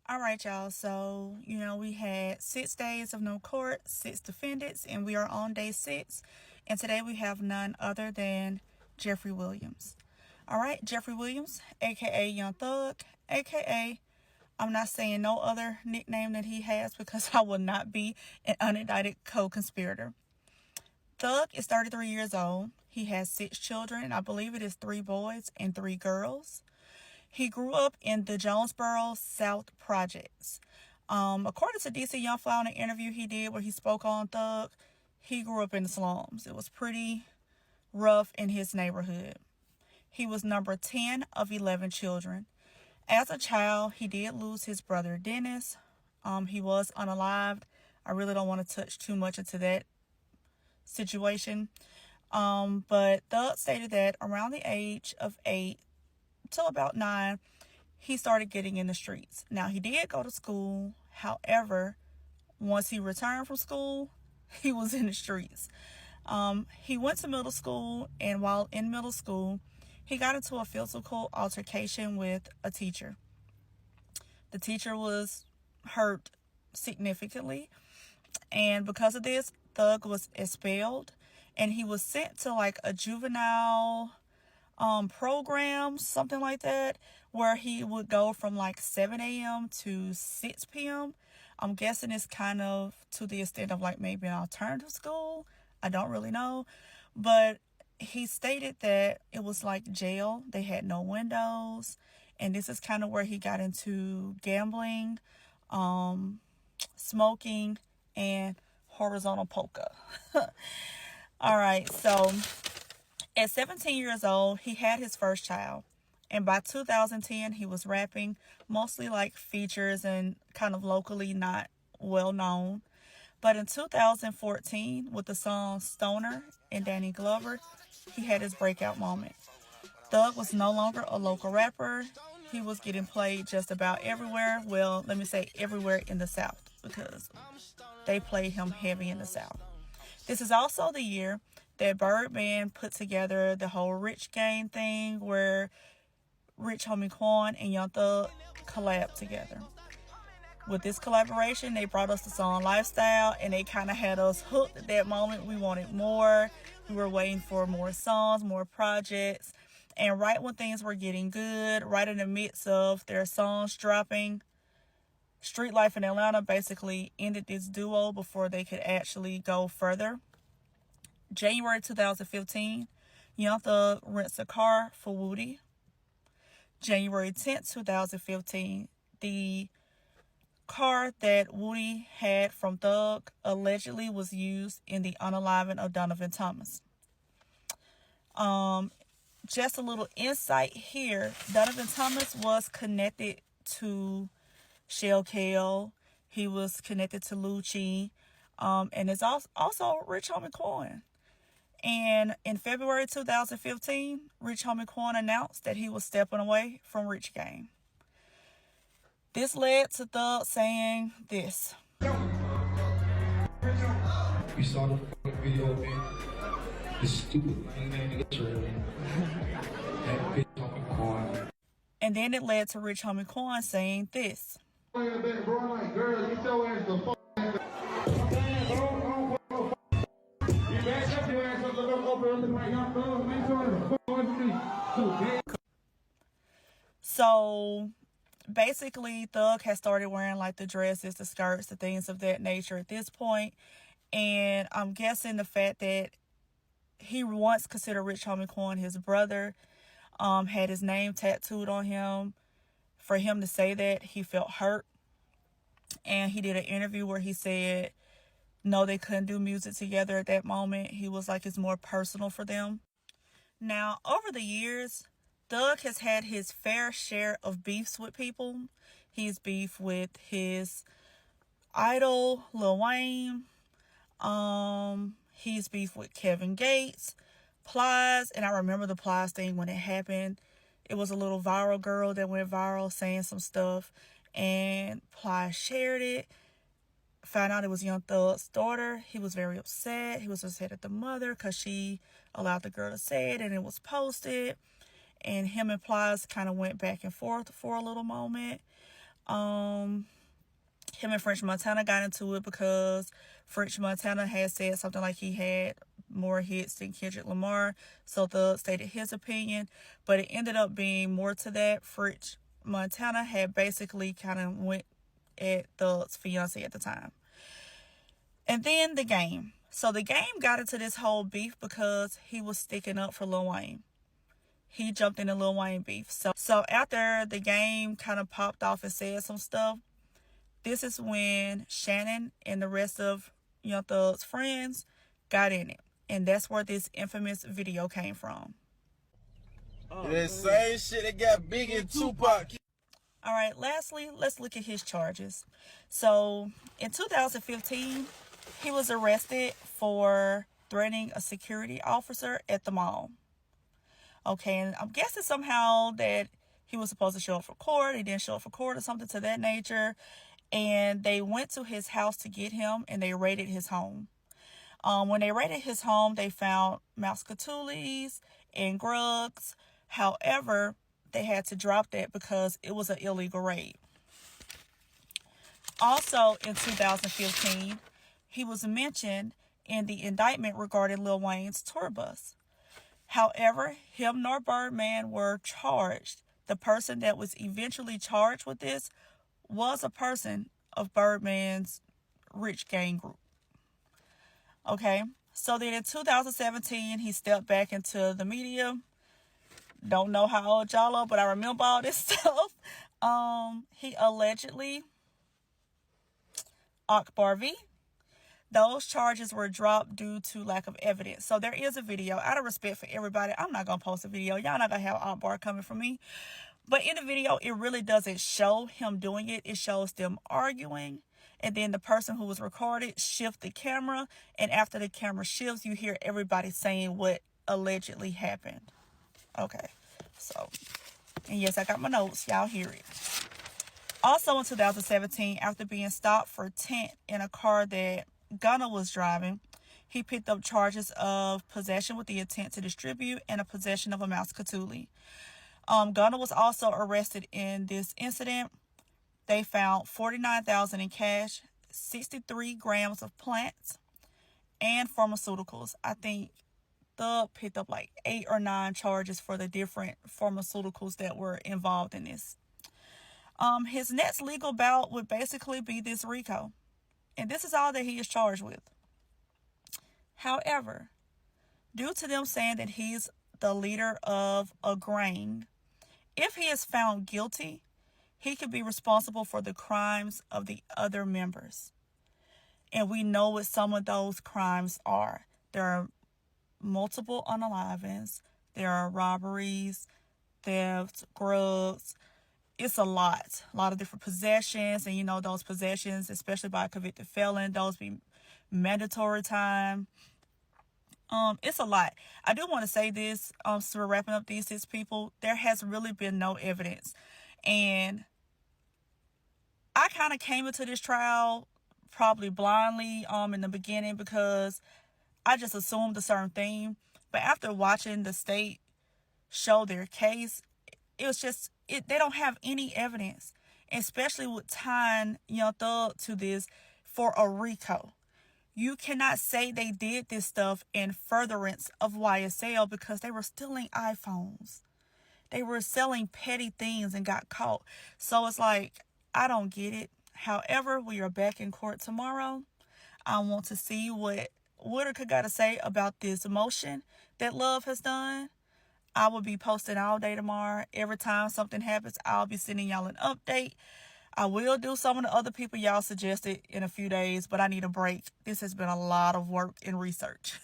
All right, y'all. So, we had 6 days of no court, 6 defendants, and we are on day 6. And today we have none other than Jeffrey Williams. All right, Jeffrey Williams, aka Young Thug, aka I'm not saying no other nickname that he has because I will not be an unindicted co-conspirator. Thug is 33 years old. He has 6 children. I believe it is 3 boys and 3 girls. He grew up in the Jonesboro South Projects. According to DC Young Fly in an interview he did where he spoke on Thug, he grew up in the slums. It was pretty rough in his neighborhood. He was number 10 of 11 children. As a child, he did lose his brother Dennis. He was unalived. I really don't want to touch too much into that situation. But Thug stated that around the age of 8 till about 9, he started getting in the streets. Now, he did go to school. However, once he returned from school, he was in the streets. He went to middle school, and while in middle school, he got into a physical altercation with a teacher. The teacher was hurt significantly, and because of this, Thug was expelled, and he was sent to like a juvenile program, something like that, where he would go from like 7 a.m. to 6 p.m. I'm guessing it's kind of to the extent of like maybe an alternative school. I don't really know. But he stated that it was like jail. They had no windows. And this is kind of where he got into gambling, smoking, and horizontal polka. All right, so at 17 years old, he had his first child. And by 2010, he was rapping, mostly like features and kind of locally not well known. But in 2014, with the song Stoner and Danny Glover, he had his breakout moment. Thug was no longer a local rapper. He was getting played just about everywhere. Well, let me say everywhere in the South because they played him heavy in the South. This is also the year that Birdman put together the whole Rich Gang thing where Rich Homie Quan and Young Thug collabed together. With this collaboration, they brought us the song Lifestyle, and they kind of had us hooked at that moment. We wanted more. We were waiting for more songs, more projects. And right when things were getting good, right in the midst of their songs dropping, Street Life in Atlanta basically ended this duo before they could actually go further. January 2015, Young Thug rents a car for Woody. January 10th, 2015, the car that Woody had from Thug allegedly was used in the unaliving of Donovan Thomas. Just a little insight here. Donovan Thomas was connected to Shell Kale. He was connected to Lucci. And it's also Rich Homie Quan. And in February 2015, Rich Homie Quan announced that he was stepping away from Rich Gang. This led to Thug saying this. You saw the fucking video, man. This stupid lame nigga that bitch Homie Quan. And then it led to Rich Homie Quan saying this. So basically, Thug has started wearing like the dresses, the skirts, the things of that nature at this point. And I'm guessing the fact that he once considered Rich Homie Quan his brother, had his name tattooed on him. For him to say that, he felt hurt. And he did an interview where he said, no, they couldn't do music together at that moment. He was like, it's more personal for them. Now, over the years, Thug has had his fair share of beefs with people. He's beefed with his idol, Lil Wayne. He's beefed with Kevin Gates, Plies. And I remember the Plies thing when it happened. It was a little viral girl that went viral saying some stuff. And Plies shared it. Found out it was Young Thug's daughter. He was very upset. He was upset at the mother because she allowed the girl to say it and it was posted. And him and Plies kind of went back and forth for a little moment. Him and French Montana got into it because French Montana had said something like he had more hits than Kendrick Lamar, so Thug stated his opinion, but it ended up being more to that. French Montana had basically kind of went at Thug's fiance at the time. And then The Game. So The Game got into this whole beef because he was sticking up for Lil Wayne. He jumped into Lil Wayne beef. So after The Game kind of popped off and said some stuff, this is when Shannon and the rest of Young Thug's friends got in it. And that's where this infamous video came from. That same shit that got Big in Tupac. All right, lastly, let's look at his charges. So in 2015, he was arrested for threatening a security officer at the mall. Okay, and I'm guessing somehow that he was supposed to show up for court. He didn't show up for court or something to that nature. And they went to his house to get him, and they raided his home. When they raided his home, they found mouse catules and drugs. However, they had to drop that because it was an illegal raid. Also, in 2015, he was mentioned in the indictment regarding Lil Wayne's tour bus. However, him nor Birdman were charged. The person that was eventually charged with this was a person of Birdman's rich gang group. Okay, so then in 2017, he stepped back into the media. Don't know how old y'all are, but I remember all this stuff. He allegedly Akbar V. Those charges were dropped due to lack of evidence. So there is a video. Out of respect for everybody, I'm not going to post a video. Y'all not going to have Akbar coming from me. But in the video, it really doesn't show him doing it. It shows them arguing. And then the person who was recorded shift the camera. And after the camera shifts, you hear everybody saying what allegedly happened. Okay. So, and yes, I got my notes. Y'all hear it. Also in 2017, after being stopped for tent in a car that Gunna was driving, he picked up charges of possession with the intent to distribute and a possession of a mouse catule. Gunna was also arrested in this incident. They found $49,000 in cash, 63 grams of plants, and pharmaceuticals. I think Thug picked up like 8 or 9 charges for the different pharmaceuticals that were involved in this. His next legal bout would basically be this RICO. And this is all that he is charged with. However, due to them saying that he's the leader of a gang, if he is found guilty, he could be responsible for the crimes of the other members. And we know what some of those crimes are. There are multiple unalivings. There are robberies, thefts, drugs. It's a lot of different possessions. And you know, those possessions, especially by a convicted felon, those be mandatory time. It's a lot. I do want to say this, so we're wrapping up these 6 people. There has really been no evidence. And I kind of came into this trial probably blindly in the beginning because I just assumed a certain thing. But after watching the state show their case, it was just, they don't have any evidence, especially with tying Young Thug to this for a RICO. You cannot say they did this stuff in furtherance of YSL because they were stealing iPhones. They were selling petty things and got caught. So it's like, I don't get it. However, we are back in court tomorrow. I want to see what Whitaker got to say about this motion that Love has done. I will be posting all day tomorrow. Every time something happens, I'll be sending y'all an update. I will do some of the other people y'all suggested in a few days, but I need a break. This has been a lot of work and research.